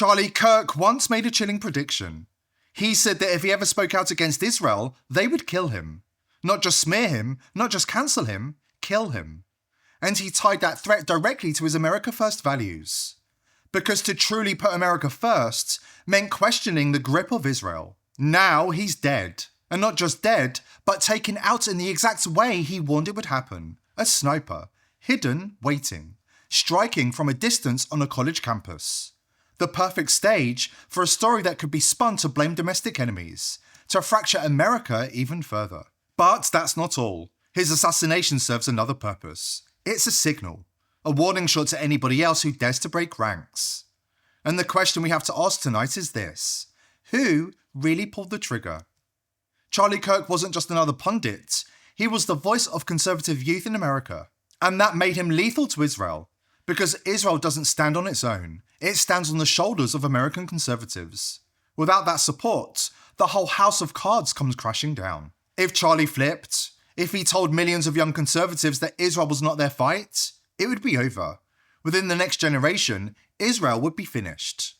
Charlie Kirk once made a chilling prediction. He said that if he ever spoke out against Israel, they would kill him. Not just smear him, not just cancel him, kill him. And he tied that threat directly to his America First values. Because to truly put America first meant questioning the grip of Israel. Now he's dead. And not just dead, but taken out in the exact way he warned it would happen. A sniper, hidden, waiting, striking from a distance on a college campus. The perfect stage for a story that could be spun to blame domestic enemies, to fracture America even further. But that's not all. His assassination serves another purpose. It's a signal, a warning shot to anybody else who dares to break ranks. And the question we have to ask tonight is this: who really pulled the trigger? Charlie Kirk wasn't just another pundit, he was the voice of conservative youth in America. And that made him lethal to Israel, because Israel doesn't stand on its own, it stands on the shoulders of American conservatives. Without that support, the whole house of cards comes crashing down. If Charlie flipped, if he told millions of young conservatives that Israel was not their fight, it would be over. Within the next generation, Israel would be finished.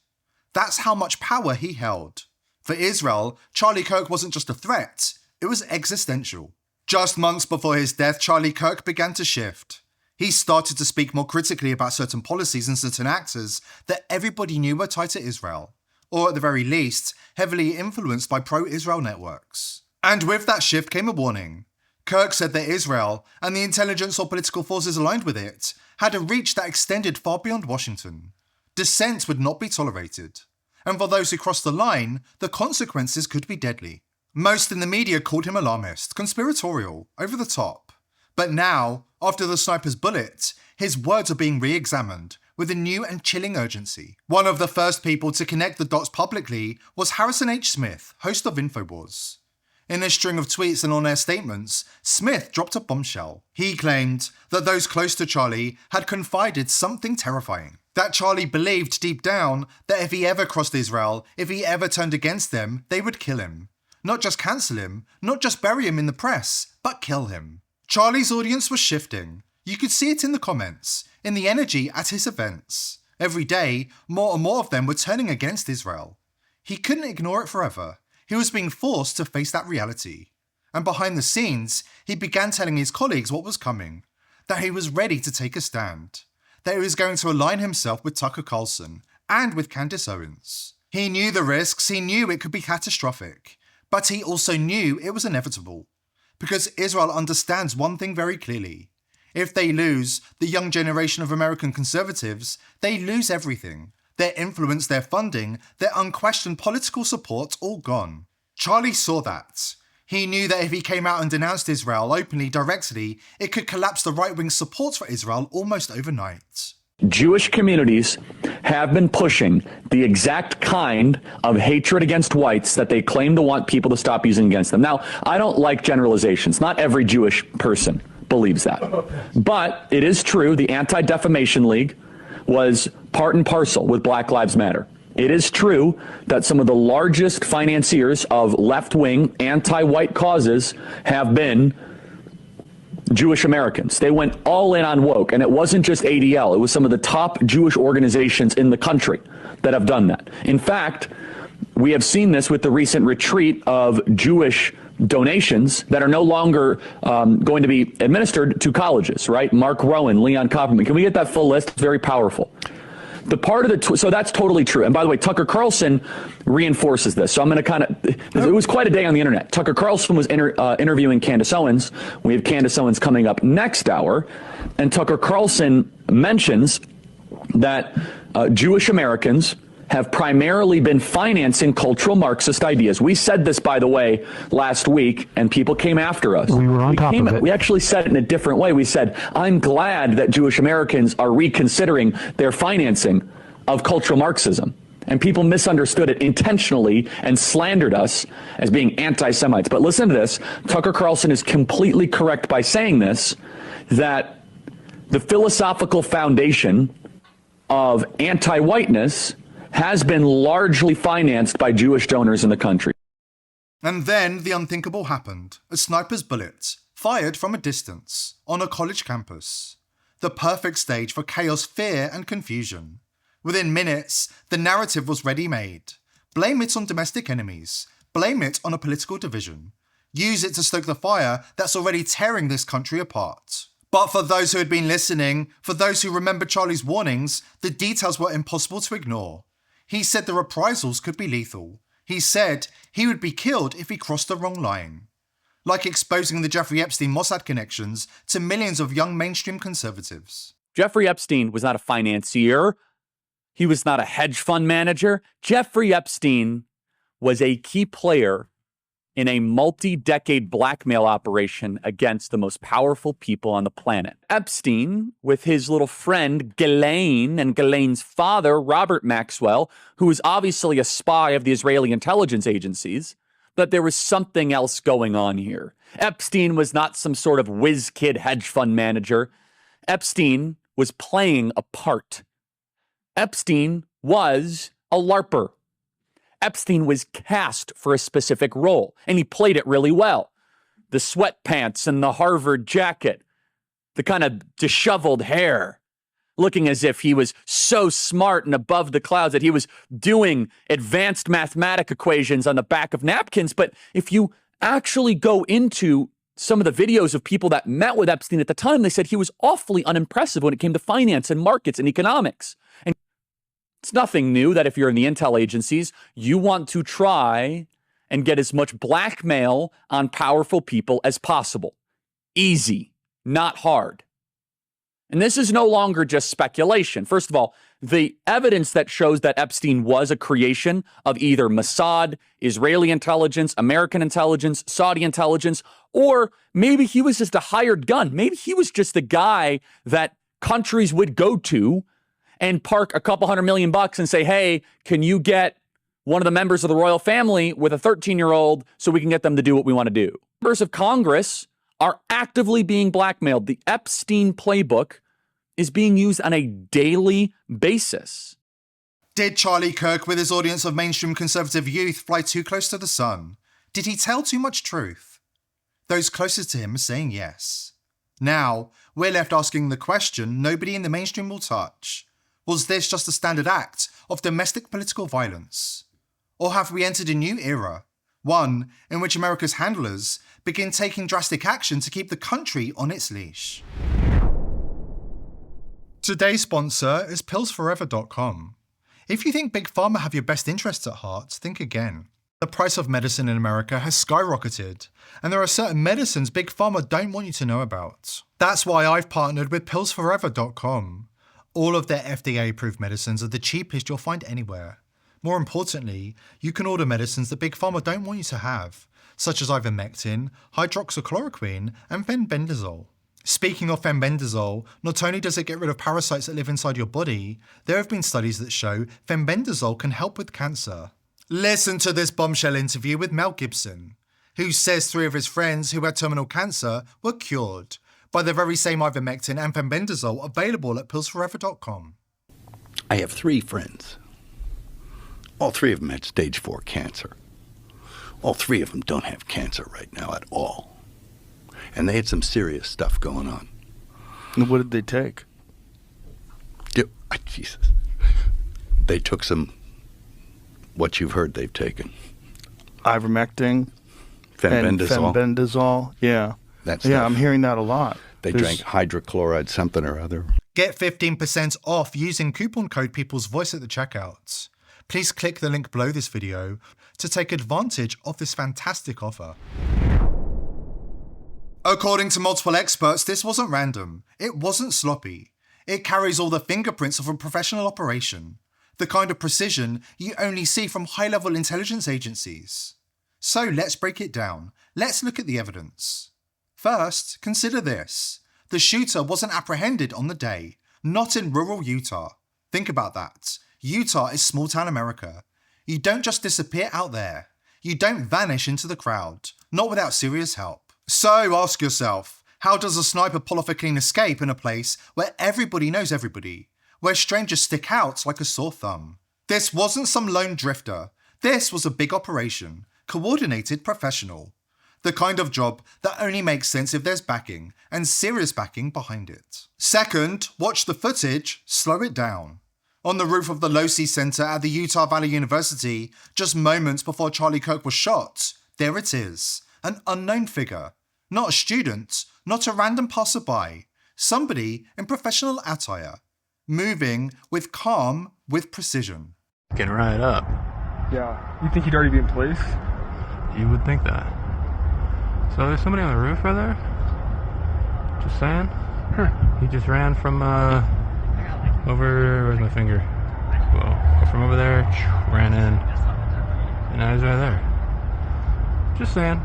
That's how much power he held. For Israel, Charlie Kirk wasn't just a threat, it was existential. Just months before his death, Charlie Kirk began to shift. He started to speak more critically about certain policies and certain actors that everybody knew were tied to Israel, or at the very least, heavily influenced by pro-Israel networks. And with that shift came a warning. Kirk said that Israel, and the intelligence or political forces aligned with it, had a reach that extended far beyond Washington. Dissent would not be tolerated. And for those who crossed the line, the consequences could be deadly. Most in the media called him alarmist, conspiratorial, over the top. But now, after the sniper's bullet, his words are being re-examined with a new and chilling urgency. One of the first people to connect the dots publicly was Harrison H. Smith, host of InfoWars. In a string of tweets and on-air statements, Smith dropped a bombshell. He claimed that those close to Charlie had confided something terrifying. That Charlie believed deep down that if he ever crossed Israel, if he ever turned against them, they would kill him. Not just cancel him, not just bury him in the press, but kill him. Charlie's audience was shifting. You could see it in the comments, in the energy at his events. Every day, more and more of them were turning against Israel. He couldn't ignore it forever. He was being forced to face that reality. And behind the scenes, he began telling his colleagues what was coming, that he was ready to take a stand, that he was going to align himself with Tucker Carlson and with Candace Owens. He knew the risks, he knew it could be catastrophic, but he also knew it was inevitable. Because Israel understands one thing very clearly. If they lose the young generation of American conservatives, they lose everything. Their influence, their funding, their unquestioned political support, all gone. Charlie saw that. He knew that if he came out and denounced Israel openly, directly, it could collapse the right-wing support for Israel almost overnight. Jewish communities have been pushing the exact kind of hatred against whites that they claim to want people to stop using against them. Now, I don't like generalizations. Not every Jewish person believes that. But it is true, the Anti-Defamation League was part and parcel with Black Lives Matter. It is true that some of the largest financiers of left-wing anti-white causes have been Jewish Americans. They went all in on woke, and it wasn't just ADL. It was some of the top Jewish organizations in the country that have done that. In fact, we have seen this with the recent retreat of Jewish donations that are no longer going to be administered to colleges, right? Mark Rowan, Leon Kopperman. Can we get that full list? It's very powerful. The part of the, so that's totally true. And by the way, Tucker Carlson reinforces this. So I'm going to it was quite a day on the internet. Tucker Carlson was interviewing Candace Owens. We have Candace Owens coming up next hour. And Tucker Carlson mentions that Jewish Americans have primarily been financing cultural Marxist ideas. We said this, by the way, last week, and people came after us. We were on top of it. We actually said it in a different way. We said, I'm glad that Jewish Americans are reconsidering their financing of cultural Marxism. And people misunderstood it intentionally and slandered us as being anti-Semites. But listen to this. Tucker Carlson is completely correct by saying this, that the philosophical foundation of anti-whiteness has been largely financed by Jewish donors in the country. And then the unthinkable happened. A sniper's bullet, fired from a distance, on a college campus. The perfect stage for chaos, fear, and confusion. Within minutes, the narrative was ready-made. Blame it on domestic enemies. Blame it on a political division. Use it to stoke the fire that's already tearing this country apart. But for those who had been listening, for those who remember Charlie's warnings, the details were impossible to ignore. He said the reprisals could be lethal. He said he would be killed if he crossed the wrong line. Like exposing the Jeffrey Epstein-Mossad connections to millions of young mainstream conservatives. Jeffrey Epstein was not a financier. He was not a hedge fund manager. Jeffrey Epstein was a key player in a multi-decade blackmail operation against the most powerful people on the planet. Epstein, with his little friend Ghislaine and Ghislaine's father, Robert Maxwell, who was obviously a spy of the Israeli intelligence agencies, but there was something else going on here. Epstein was not some sort of whiz-kid hedge fund manager. Epstein was playing a part. Epstein was a LARPer. Epstein was cast for a specific role, and he played it really well. The sweatpants and the Harvard jacket, the kind of disheveled hair, looking as if he was so smart and above the clouds that he was doing advanced mathematic equations on the back of napkins. But if you actually go into some of the videos of people that met with Epstein at the time, they said he was awfully unimpressive when it came to finance and markets and economics. And it's nothing new that if you're in the intel agencies, you want to try and get as much blackmail on powerful people as possible. Easy, not hard. And this is no longer just speculation. First of all, the evidence that shows that Epstein was a creation of either Mossad, Israeli intelligence, American intelligence, Saudi intelligence, or maybe he was just a hired gun. Maybe he was just the guy that countries would go to and park a couple $100 million and say, hey, can you get one of the members of the royal family with a 13-year-old so we can get them to do what we want to do? Members of Congress are actively being blackmailed. The Epstein playbook is being used on a daily basis. Did Charlie Kirk, with his audience of mainstream conservative youth, fly too close to the sun? Did he tell too much truth? Those closest to him are saying yes. Now, we're left asking the question nobody in the mainstream will touch. Was this just a standard act of domestic political violence? Or have we entered a new era? One in which America's handlers begin taking drastic action to keep the country on its leash. Today's sponsor is PillsForever.com. If you think Big Pharma have your best interests at heart, think again. The price of medicine in America has skyrocketed, and there are certain medicines Big Pharma don't want you to know about. That's why I've partnered with PillsForever.com. All of their FDA-approved medicines are the cheapest you'll find anywhere. More importantly, you can order medicines that Big Pharma don't want you to have, such as ivermectin, hydroxychloroquine, and fenbendazole. Speaking of fenbendazole, not only does it get rid of parasites that live inside your body, there have been studies that show fenbendazole can help with cancer. Listen to this bombshell interview with Mel Gibson, who says 3 of his friends who had terminal cancer were cured by the very same ivermectin and fenbendazole available at pillsforever.com. I have 3 friends. All 3 of them had stage 4 cancer. All 3 of them don't have cancer right now at all. And they had some serious stuff going on. And what did they take? Jesus. They took some, what you've heard they've taken. Ivermectin. Fenbendazole. Fenbendazole, yeah. That Yeah, stuff. I'm hearing that a lot. They drank hydrochloride something or other. Get 15% off using coupon code People's Voice at the checkout. Please click the link below this video to take advantage of this fantastic offer. According to multiple experts, this wasn't random. It wasn't sloppy. It carries all the fingerprints of a professional operation, the kind of precision you only see from high-level intelligence agencies. So let's break it down. Let's look at the evidence. First, consider this. The shooter wasn't apprehended on the day, not in rural Utah. Think about that. Utah is small-town America. You don't just disappear out there. You don't vanish into the crowd, not without serious help. So ask yourself, how does a sniper pull off a clean escape in a place where everybody knows everybody, where strangers stick out like a sore thumb? This wasn't some lone drifter. This was a big operation, coordinated, professional. The kind of job that only makes sense if there's backing, and serious backing behind it. Second, watch the footage, slow it down. On the roof of the Losey Center at the Utah Valley University, just moments before Charlie Kirk was shot, there it is, an unknown figure. Not a student, not a random passerby, somebody in professional attire, moving with calm, with precision. Getting right up. Yeah. You think he'd already be in place? You would think that. So there's somebody on the roof right there? Just saying. He just ran from over, where's my finger? Whoa. From over there, ran in, and now he's right there. Just saying.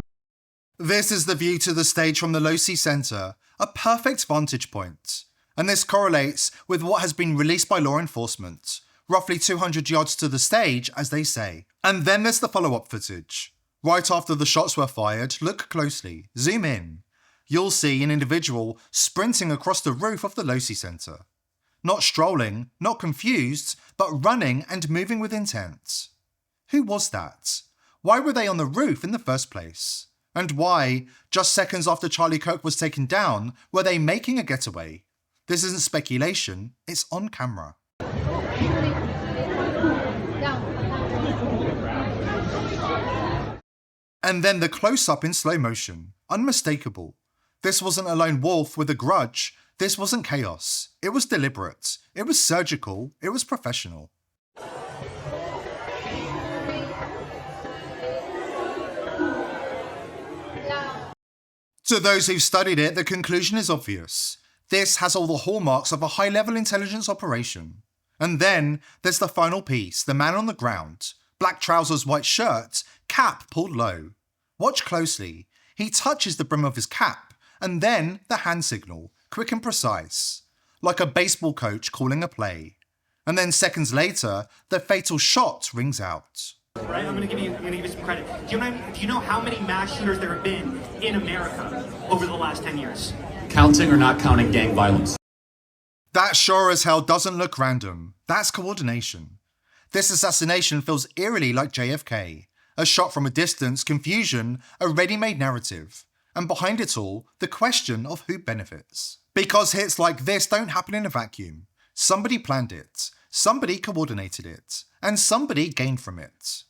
This is the view to the stage from the Losey Center, a perfect vantage point. And this correlates with what has been released by law enforcement, roughly 200 yards to the stage, as they say. And then there's the follow-up footage. Right after the shots were fired, look closely, zoom in. You'll see an individual sprinting across the roof of the Losey Center. Not strolling, not confused, but running and moving with intent. Who was that? Why were they on the roof in the first place? And why, just seconds after Charlie Kirk was taken down, were they making a getaway? This isn't speculation, it's on camera. And then the close-up in slow motion, unmistakable. This wasn't a lone wolf with a grudge, this wasn't chaos. It was deliberate, it was surgical, it was professional. To those who've studied it, the conclusion is obvious. This has all the hallmarks of a high-level intelligence operation. And then there's the final piece, the man on the ground. Black trousers, white shirt, cap pulled low. Watch closely. He touches the brim of his cap, and then the hand signal, quick and precise, like a baseball coach calling a play. And then seconds later, the fatal shot rings out. Right, I'm gonna give you some credit. Do you know how many mass shooters there have been in America over the last 10 years? Counting or not counting gang violence? That sure as hell doesn't look random. That's coordination. This assassination feels eerily like JFK. A shot from a distance, confusion, a ready-made narrative. And behind it all, the question of who benefits. Because hits like this don't happen in a vacuum. Somebody planned it, somebody coordinated it, and somebody gained from it.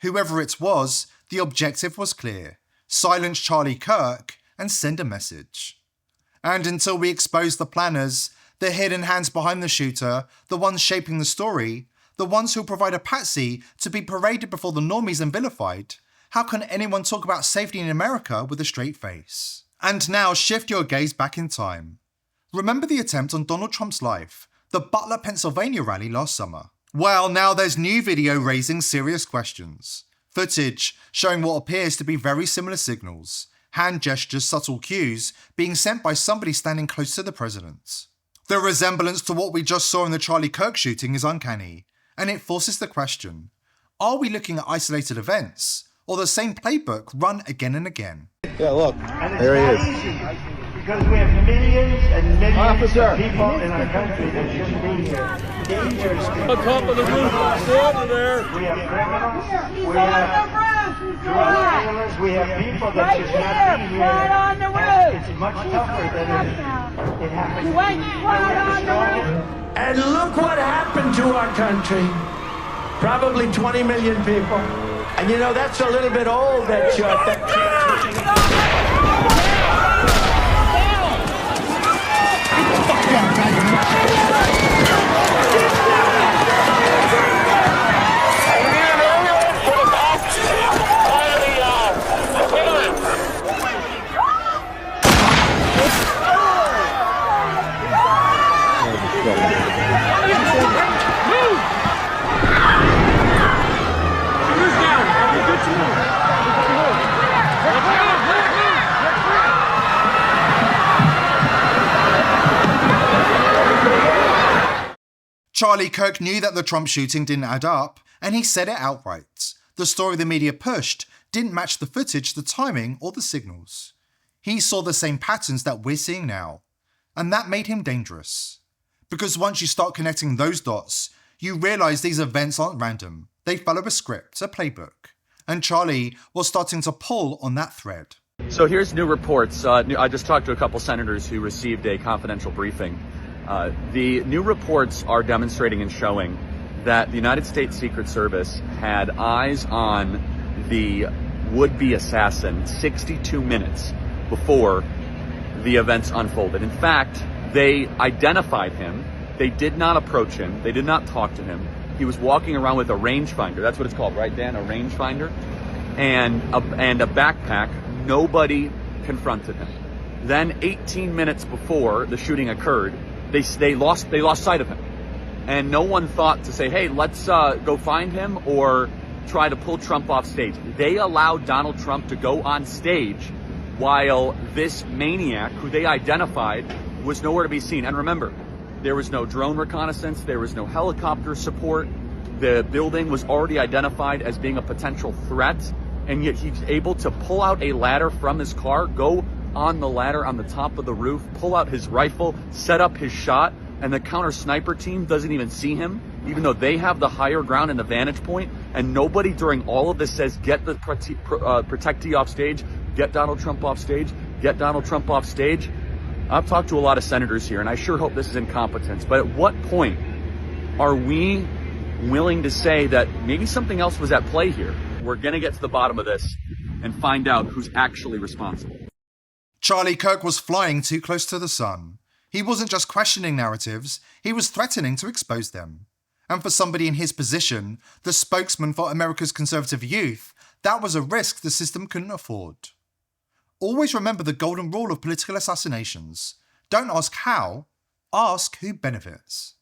Whoever it was, the objective was clear. Silence Charlie Kirk and send a message. And until we expose the planners, the hidden hands behind the shooter, the ones shaping the story, the ones who'll provide a patsy to be paraded before the normies and vilified, how can anyone talk about safety in America with a straight face? And now shift your gaze back in time. Remember the attempt on Donald Trump's life, the Butler, Pennsylvania rally last summer? Well, now there's new video raising serious questions. Footage showing what appears to be very similar signals, hand gestures, subtle cues being sent by somebody standing close to the president. The resemblance to what we just saw in the Charlie Kirk shooting is uncanny, and it forces the question, are we looking at isolated events, or the same playbook run again and again? Yeah, look. There he is. Because we have millions and millions of people in our country that shouldn't be here. Dangerous people. On top of the roof, over there. We have criminals. We have drug dealers. We have people that should not be here. Right on the roof. It's much tougher than it happened. Right on the roof. And look what happened to our country. Probably 20 million people. And you know, that's a little bit old, that shot. Charlie Kirk knew that the Trump shooting didn't add up, and he said it outright. The story the media pushed didn't match the footage, the timing, or the signals. He saw the same patterns that we're seeing now, and that made him dangerous. Because once you start connecting those dots, you realise these events aren't random. They follow a script, a playbook. And Charlie was starting to pull on that thread. So here's new reports. I just talked to a couple senators who received a confidential briefing. The new reports are demonstrating and showing that the United States Secret Service had eyes on the would-be assassin 62 minutes before the events unfolded. In fact, they identified him. They did not approach him. They did not talk to him. He was walking around with a rangefinder. That's what it's called, right, Dan? A rangefinder and a backpack. Nobody confronted him. Then 18 minutes before the shooting occurred, they lost sight of him. And no one thought to say, hey, let's go find him or try to pull Trump off stage. They allowed Donald Trump to go on stage while this maniac, who they identified, was nowhere to be seen. And remember, there was no drone reconnaissance, there was no helicopter support. The building was already identified as being a potential threat, and yet he's able to pull out a ladder from his car, go on the ladder on the top of the roof, pull out his rifle, set up his shot, and the counter sniper team doesn't even see him, even though they have the higher ground and the vantage point, and nobody during all of this says, get the protectee off stage, get Donald Trump off stage, get Donald Trump off stage. I've talked to a lot of senators here, and I sure hope this is incompetence, but at what point are we willing to say that maybe something else was at play here? We're going to get to the bottom of this and find out who's actually responsible. Charlie Kirk was flying too close to the sun. He wasn't just questioning narratives, he was threatening to expose them. And for somebody in his position, the spokesman for America's conservative youth, that was a risk the system couldn't afford. Always remember the golden rule of political assassinations. Don't ask how, ask who benefits.